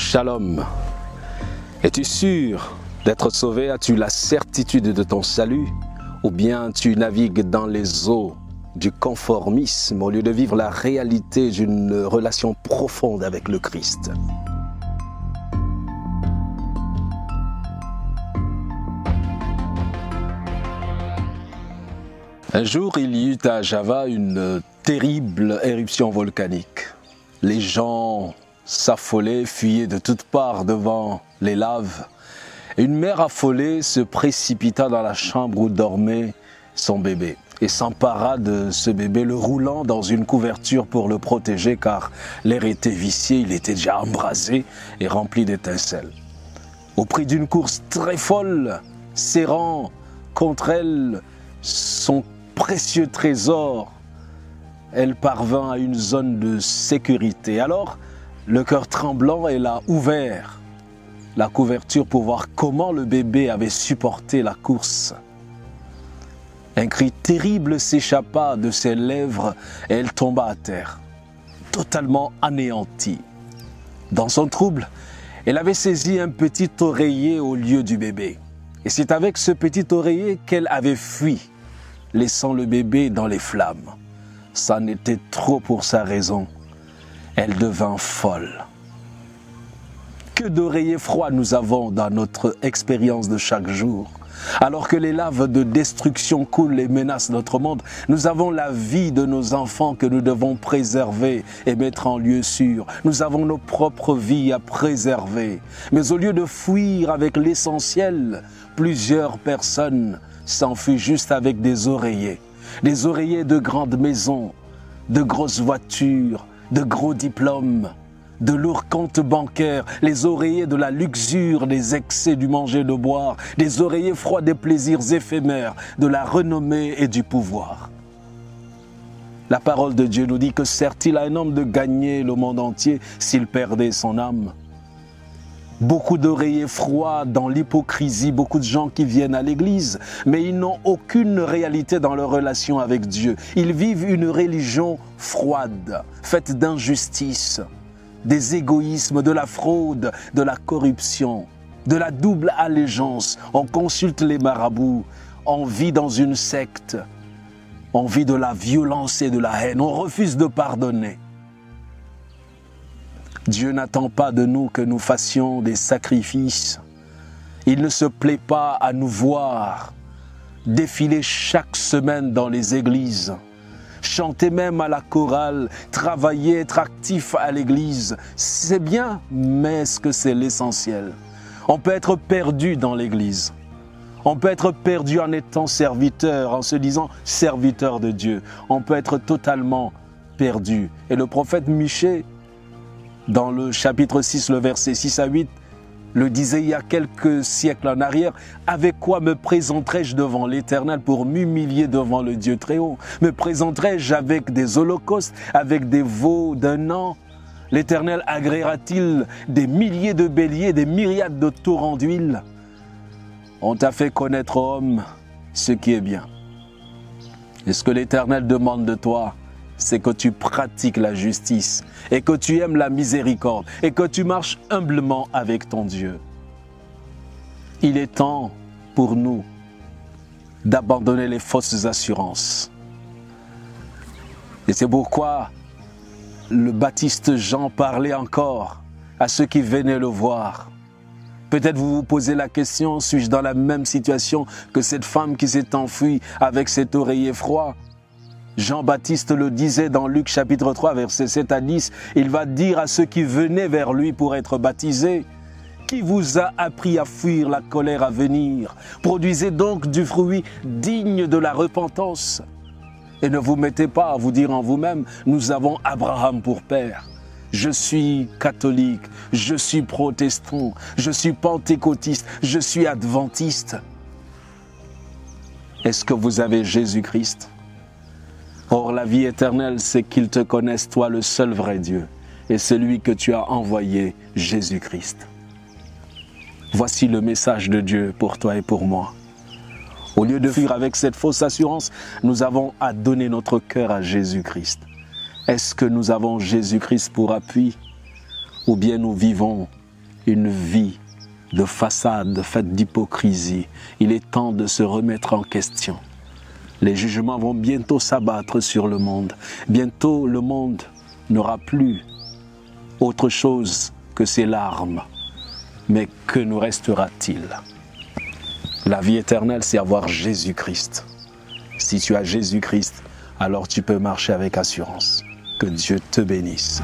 Shalom. Es-tu sûr d'être sauvé? As-tu la certitude de ton salut? Ou bien tu navigues dans les eaux du conformisme au lieu de vivre la réalité d'une relation profonde avec le Christ? Un jour, il y eut à Java une terrible éruption volcanique. Les gens s'affolaient, fuyaient de toutes parts devant les laves. Une mère affolée se précipita dans la chambre où dormait son bébé et s'empara de ce bébé, le roulant dans une couverture pour le protéger car l'air était vicié, il était déjà embrasé et rempli d'étincelles. Au prix d'une course très folle, serrant contre elle son précieux trésor, elle parvint à une zone de sécurité. Alors, le cœur tremblant, elle a ouvert la couverture pour voir comment le bébé avait supporté la course. Un cri terrible s'échappa de ses lèvres et elle tomba à terre, totalement anéantie. Dans son trouble, elle avait saisi un petit oreiller au lieu du bébé. Et c'est avec ce petit oreiller qu'elle avait fui, laissant le bébé dans les flammes. Ça n'était trop pour sa raison. Elle devint folle. Que d'oreillers froids nous avons dans notre expérience de chaque jour. Alors que les laves de destruction coulent et menacent notre monde, nous avons la vie de nos enfants que nous devons préserver et mettre en lieu sûr. Nous avons nos propres vies à préserver. Mais au lieu de fuir avec l'essentiel, plusieurs personnes s'enfuient juste avec des oreillers de grandes maisons, de grosses voitures, de gros diplômes, de lourds comptes bancaires, les oreillers de la luxure, des excès du manger et de boire, des oreillers froids des plaisirs éphémères, de la renommée et du pouvoir. La parole de Dieu nous dit que sert-il à un homme de gagner le monde entier s'il perdait son âme? Beaucoup d'oreillers froids dans l'hypocrisie, beaucoup de gens qui viennent à l'église, mais ils n'ont aucune réalité dans leur relation avec Dieu. Ils vivent une religion froide, faite d'injustice, des égoïsmes, de la fraude, de la corruption, de la double allégeance. On consulte les marabouts, on vit dans une secte, on vit de la violence et de la haine, on refuse de pardonner. Dieu n'attend pas de nous que nous fassions des sacrifices. Il ne se plaît pas à nous voir défiler chaque semaine dans les églises, chanter même à la chorale, travailler, être actif à l'église. C'est bien, mais est-ce que c'est l'essentiel? On peut être perdu dans l'église. On peut être perdu en étant serviteur, en se disant serviteur de Dieu. On peut être totalement perdu. Et le prophète Michée, dans le chapitre 6, le verset 6 à 8, le disait il y a quelques siècles en arrière: « Avec quoi me présenterai-je devant l'Éternel pour m'humilier devant le Dieu très haut? Me présenterai-je avec des holocaustes, avec des veaux d'un an? L'Éternel agréera-t-il des milliers de béliers, des myriades de torrents d'huile? On t'a fait connaître, homme, ce qui est bien. Et ce que l'Éternel demande de toi, c'est que tu pratiques la justice et que tu aimes la miséricorde et que tu marches humblement avec ton Dieu. » Il est temps pour nous d'abandonner les fausses assurances. Et c'est pourquoi le baptiste Jean parlait encore à ceux qui venaient le voir. Peut-être vous vous posez la question: suis-je dans la même situation que cette femme qui s'est enfuie avec cet oreiller froid? Jean-Baptiste le disait dans Luc chapitre 3, versets 7 à 10, il va dire à ceux qui venaient vers lui pour être baptisés: « Qui vous a appris à fuir la colère à venir? Produisez donc du fruit digne de la repentance. Et ne vous mettez pas à vous dire en vous-même: nous avons Abraham pour père. Je suis catholique, je suis protestant, je suis pentecôtiste, je suis adventiste. » Est-ce que vous avez Jésus-Christ? Or, la vie éternelle, c'est qu'ils te connaissent, toi, le seul vrai Dieu, et celui que tu as envoyé, Jésus-Christ. Voici le message de Dieu pour toi et pour moi. Au lieu de fuir avec cette fausse assurance, nous avons à donner notre cœur à Jésus-Christ. Est-ce que nous avons Jésus-Christ pour appui? Ou bien nous vivons une vie de façade faite d'hypocrisie. Il est temps de se remettre en question. Les jugements vont bientôt s'abattre sur le monde. Bientôt, le monde n'aura plus autre chose que ses larmes. Mais que nous restera-t-il? La vie éternelle, c'est avoir Jésus-Christ. Si tu as Jésus-Christ, alors tu peux marcher avec assurance. Que Dieu te bénisse.